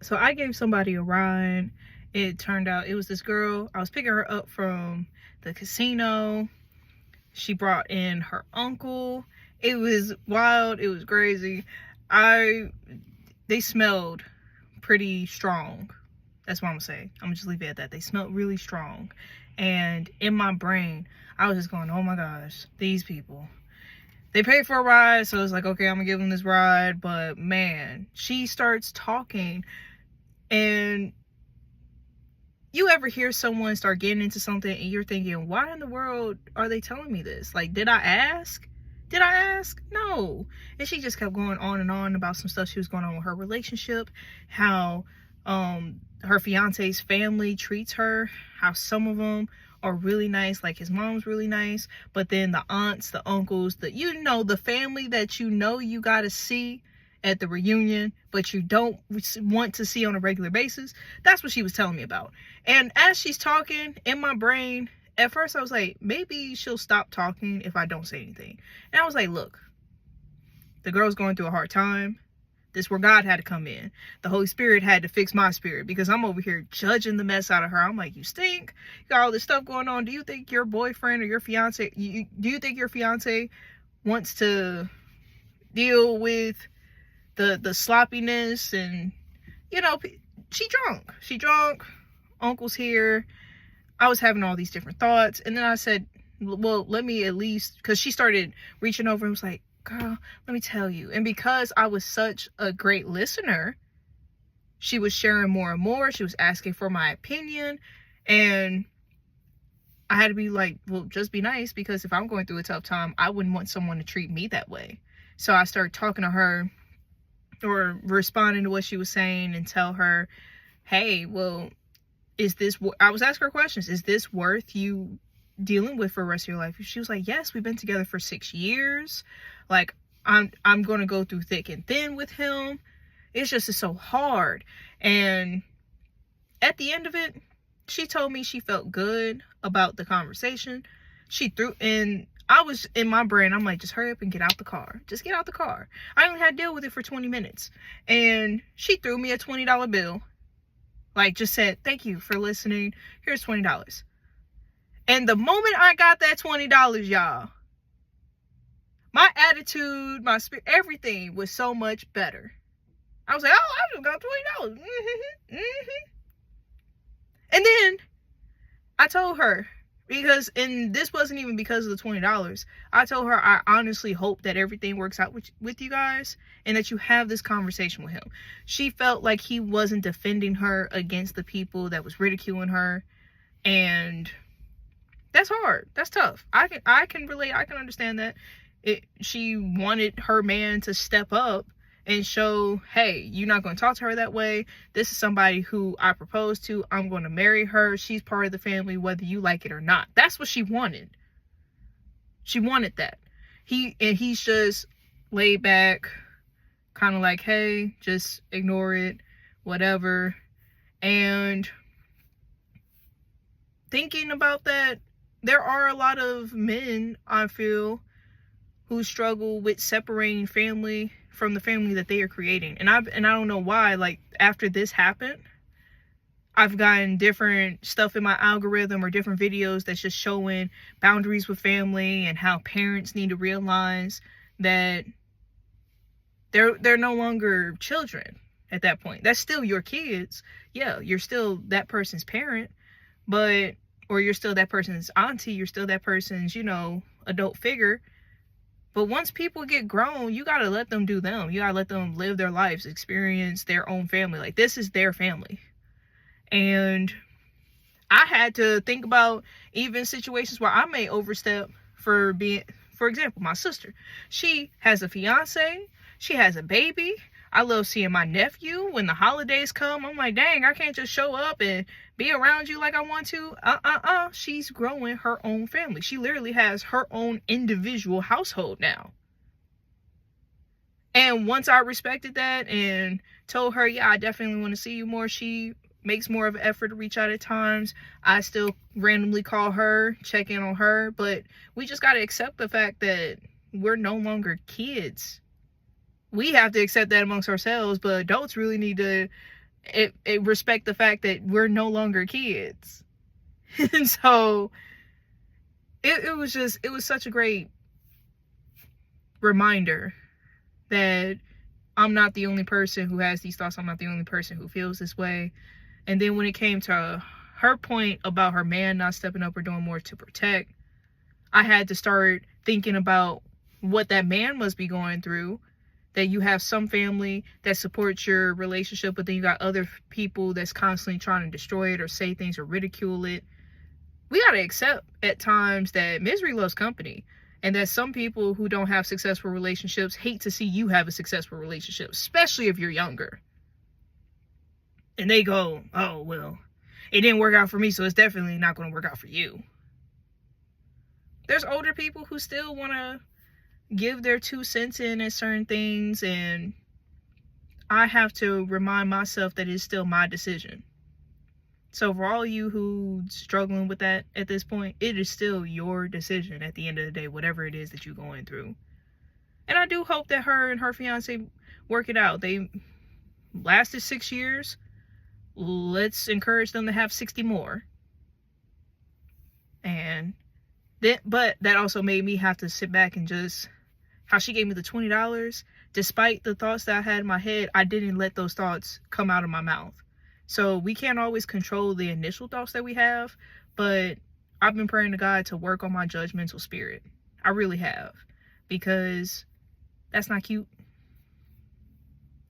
So I gave somebody a ride. It turned out it was this girl. I was picking her up from the casino. She brought in her uncle. It was wild. It was crazy. They smelled pretty strong. That's what I'm gonna say. I'm gonna just leave it at that. They smelled really strong. And in my brain, I was just going, oh my gosh, these people. They paid for a ride, so it's like, okay, I'm gonna give them this ride. But man, she starts talking, and you ever hear someone start getting into something and you're thinking, why in the world are they telling me this? Like, did I ask? Did I ask? No. And she just kept going on and on about some stuff she was going on with her relationship, how her fiance's family treats her, how some of them are really nice, like his mom's really nice, but then the aunts, the uncles, the family that you gotta see at the reunion, but you don't want to see on a regular basis. That's what she was telling me about. And as she's talking, in my brain, at first I was like, maybe she'll stop talking if I don't say anything. And I was like, look, the girl's going through a hard time. This is where God had to come in. The Holy Spirit had to fix my spirit, because I'm over here judging the mess out of her. I'm like, you stink. You got all this stuff going on. Do you think your boyfriend or your fiance, do you think your fiance wants to deal with the sloppiness? And she drunk, uncle's here. I was having all these different thoughts, and then I said, well, let me at least, because she started reaching over and was like, girl, let me tell you. And because I was such a great listener, she was sharing more and more. She was asking for my opinion, and I had to be like, well, just be nice, because if I'm going through a tough time, I wouldn't want someone to treat me that way. So I started talking to her, or responding to what she was saying, and tell her, hey, well, I was asking her questions. Is this worth you dealing with for the rest of your life? She was like, yes, we've been together for 6 years. Like, I'm going to go through thick and thin with him. It's so hard. And at the end of it, she told me she felt good about the conversation. I was in my brain, I'm like, just hurry up and get out the car. Just get out the car. I only had to deal with it for 20 minutes. And she threw me a $20 bill. Like, just said, thank you for listening. Here's $20. And the moment I got that $20, y'all, my attitude, my spirit, everything was so much better. I was like, oh, I just got $20. And then I told her, and this wasn't even because of the $20. I told her, I honestly hope that everything works out with you guys, and that you have this conversation with him. She felt like he wasn't defending her against the people that was ridiculing her. And that's hard. That's tough. I can relate. I can understand that. She wanted her man to step up and show, hey, you're not going to talk to her that way. This is somebody who I proposed to. I'm going to marry her. She's part of the family, whether you like it or not. That's what she wanted. She wanted that. He's just laid back, kind of like, hey, just ignore it, whatever. And thinking about that, there are a lot of men, I feel, who struggle with separating family from the family that they are creating. And I don't know why, like, after this happened, I've gotten different stuff in my algorithm, or different videos that's just showing boundaries with family, and how parents need to realize that they're no longer children at that point. That's still your kids. Yeah, you're still that person's parent, or you're still that person's auntie, you're still that person's, adult figure. But once people get grown, you gotta let them do them. You gotta let them live their lives, experience their own family. Like, this is their family. And I had to think about even situations where I may overstep for example, my sister. She has a fiance. She has a baby. I love seeing my nephew when the holidays come. I'm like, dang, I can't just show up and be around you like I want to. She's growing her own family. She literally has her own individual household now. And once I respected that and told her, yeah, I definitely want to see you more, she makes more of an effort to reach out at times. I still randomly call her, check in on her, but we just got to accept the fact that we're no longer kids. We have to accept that amongst ourselves, but adults really need to It respect the fact that we're no longer kids. And so it was such a great reminder that I'm not the only person who has these thoughts. I'm not the only person who feels this way. And then when it came to her point about her man not stepping up or doing more to protect, I had to start thinking about what that man must be going through. That you have some family that supports your relationship, but then you got other people that's constantly trying to destroy it or say things or ridicule it. We got to accept at times that misery loves company, and that some people who don't have successful relationships hate to see you have a successful relationship, especially if you're younger. And they go, oh, well, it didn't work out for me, so it's definitely not going to work out for you. There's older people who still want to give their 2 cents in at certain things, and I have to remind myself that it's still my decision. So for all you who's struggling with that at this point, it is still your decision at the end of the day, whatever it is that you're going through. And I do hope that her and her fiance work it out. They lasted 6 years. Let's encourage them to have 60 more. And then, but that also made me have to sit back and just, how she gave me the $20, despite the thoughts that I had in my head, I didn't let those thoughts come out of my mouth. So we can't always control the initial thoughts that we have, but I've been praying to God to work on my judgmental spirit. I really have, because that's not cute.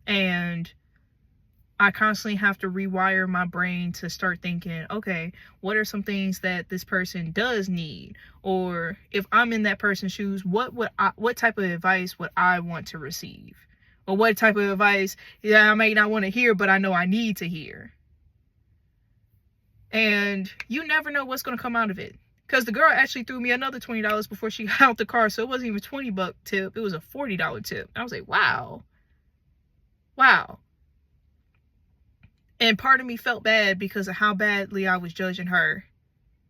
And I constantly have to rewire my brain to start thinking, okay, what are some things that this person does need? Or if I'm in that person's shoes, what type of advice would I want to receive? Or what type of advice, I may not want to hear, but I know I need to hear. And you never know what's going to come out of it. Because the girl actually threw me another $20 before she got out the car. So it wasn't even a $20 tip. It was a $40 tip. I was like, wow. Wow. And part of me felt bad because of how badly I was judging her.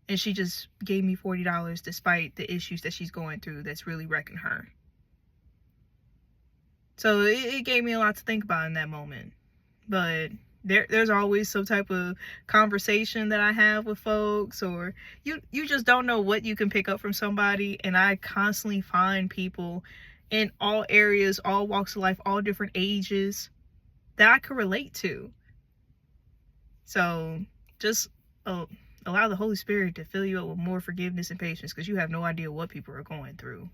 And she just gave me $40 despite the issues that she's going through that's really wrecking her. So it gave me a lot to think about in that moment. But there's always some type of conversation that I have with folks, or you just don't know what you can pick up from somebody. And I constantly find people in all areas, all walks of life, all different ages that I could relate to. So just allow the Holy Spirit to fill you up with more forgiveness and patience, because you have no idea what people are going through.